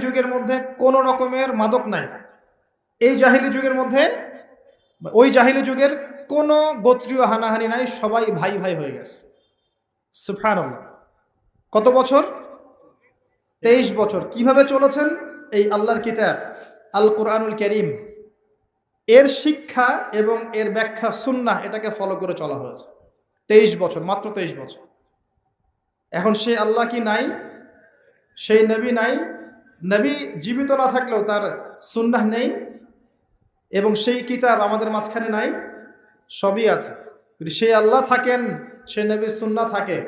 যুগের মধ্যে কোনো রকমের মাদক নাই। এই জাহিলি যুগের মধ্যে, ওই জাহিলি যুগের কোনো গোত্রীয় হানাহানি নাই, সবাই ভাই ভাই হয়ে গেছে। সুবহানাল্লাহ। কত বছর? 23 বছর। কিভাবে চলেছেন? এই আল্লাহর কিতাব আল কোরআনুল কারীম, এর শিক্ষা এবং এর ব্যাখ্যা সুন্নাহ, এটাকে ফলো করে চলা হয়েছে 23 বছর, মাত্র 23 বছর। এখন সেই আল্লাহ কি নাই? সেই নবী নাই? নবী জীবিত না থাকলেও তার সুন্নাহ নেই, এবং সেই কিতাব আমাদের মাঝখানে নাই? সবই আছে। যদি সেই আল্লাহ থাকেন, সেই নবীর সুন্নাহ থাকে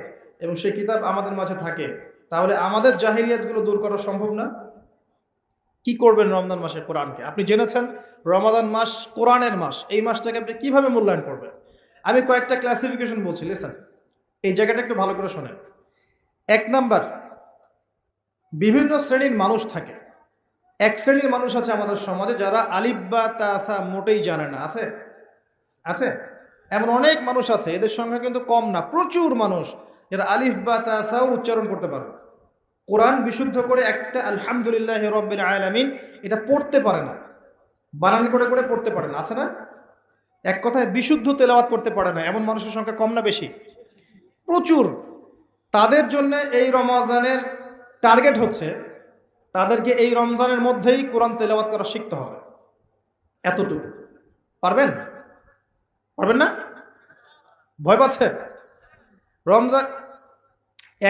এবং সেই কিতাব আমাদের মাঝে থাকে, তাহলে আমাদের জাহিলিয়াতগুলো দূর করা সম্ভব না? কি করবেন রমজান মাসে কোরআনকে? আপনি জেনেছেন রমাদান মাস কোরআনের মাস, এই মাসটাকে আপনি কিভাবে মূল্যায়ন করবেন? আমি কয়েকটা ক্লাসিফিকেশন বলছি, লিসেন, এই জায়গাটা একটু ভালো করে শোনেন। 1 নাম্বার, বিভিন্ন শ্রেণীর মানুষ থাকে। এক শ্রেণীর মানুষ আছে আমাদের সমাজে যারা আলিফ বা তা মোটেই জানে না। আছে? আছে? এমন অনেক মানুষ আছে, এদের সংখ্যা কিন্তু কম না, প্রচুর মানুষ যারা আলিফ বা তা উচ্চারণ করতে পারে, কোরআন বিশুদ্ধ করে একটা আলহামদুলিল্লাহি রাব্বিল আলামিন এটা পড়তে পারে না, বানান করে করে পড়তে পারে না। আছে না? এক কথায় বিশুদ্ধ তেলাওয়াত করতে পারে না, এমন মানুষের সংখ্যা কম না বেশি? প্রচুর। তাদের জন্য এই রমজানের টার্গেট হচ্ছে তাদেরকে এই রমজানের মধ্যেই কোরআন তেলাওয়াত করা শিখতে হবে। এতটুকু পারবেন? পারবেন না? ভয় পাচ্ছেন? রমজান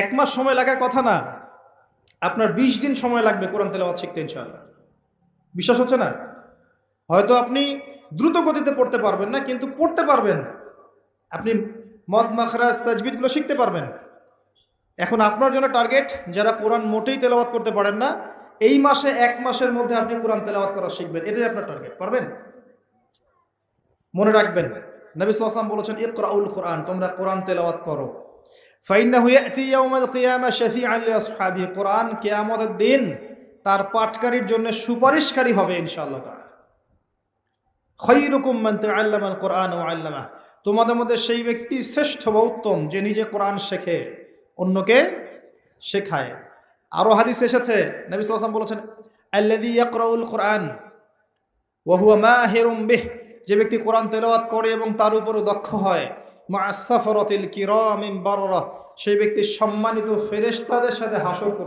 1 মাস সময় লাগার কথা না, আপনার 20 দিন সময় লাগবে কোরআন তেলাওয়াত শিখতে ইনশাআল্লাহ। বিশ্বাস হচ্ছে না? হয়তো আপনি দ্রুত গতিতে পড়তে পারবেন না, কিন্তু পড়তে পারবেন। আপনি মদ মাখরাজ তাজবিদগুলো শিখতে পারবেন। এখন আপনার জন্য টার্গেট যারা কোরআন মোটেই তেলাওয়াত করতে পারেন না, এই মাসে 1 মাসের মধ্যে আপনি কোরআন তেলাওয়াত করা শিখবেন, এটাই আপনার টার্গেট। পারবেন? মনে রাখবেন, নবী সাল্লাল্লাহু আলাইহি ওয়াসাল্লাম বলেছেন ইকরাউল কোরআন, তোমরা কোরআন তেলাওয়াত করো। ফাইন্নাহু ইয়াতি ইয়াউমাল কিয়ামা শাফিআন লিআসহাবিহি, কোরআন কিয়ামতের দিন তার পাঠকারীর জন্য সুপারিশকারী হবে ইনশাআল্লাহ তাআলা। খায়রুকুম মান তাআল্লামাল কোরআন ওয়া আল্লামাহ, তোমাদের মধ্যে সেই ব্যক্তি শ্রেষ্ঠ বা উত্তম যে নিজে কোরআন শেখে, অন্যকে শেখায়। আরো হাদিস এসেছে, নবী সাল্লাল্লাহু আলাইহি ওয়াসাল্লাম বলেছেন আল্লাযী ইয়াকরাউল কোরআন ওয়া হুয়া মাহিরুম বিহ, যে ব্যক্তি কোরআন তেলাওয়াত করে এবং তার উপরে দক্ষ হয়, মা'আস সাফারাতিল কিরামিন বাররা, সেই ব্যক্তি সম্মানিত ফেরেশতাদের সাথে হাসর করবে।